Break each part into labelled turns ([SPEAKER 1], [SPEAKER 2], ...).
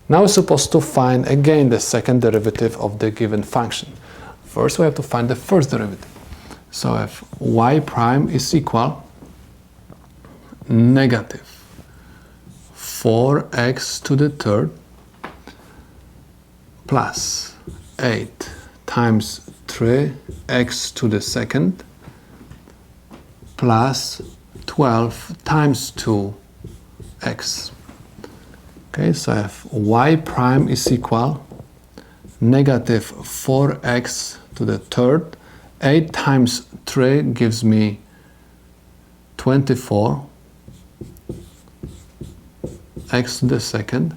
[SPEAKER 1] Now we're supposed to find again the second derivative of the given function. First we have to find the first derivative. So if y prime is equal negative 4x to the third plus 8 times 3x to the second plus 12 times 2x. Okay, so if y prime is equal negative 4x to the third, 8 times 3 gives me 24 x to the second,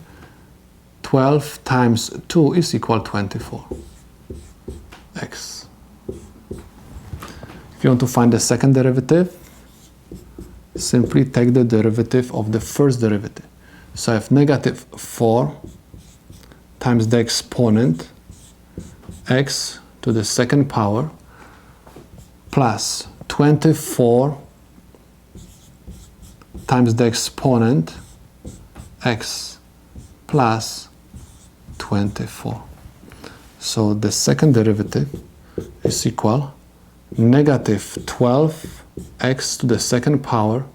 [SPEAKER 1] 12 times 2 is equal 24 x. If you want to find the second derivative, simply take the derivative of the first derivative. So I have negative 4 times the exponent x to the second power plus 24 times the exponent x plus 24. So the second derivative is equal negative 12x to the second power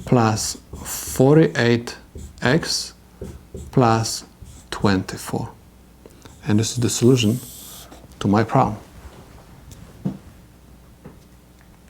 [SPEAKER 1] plus 48x plus 24. And this is the solution to my problem.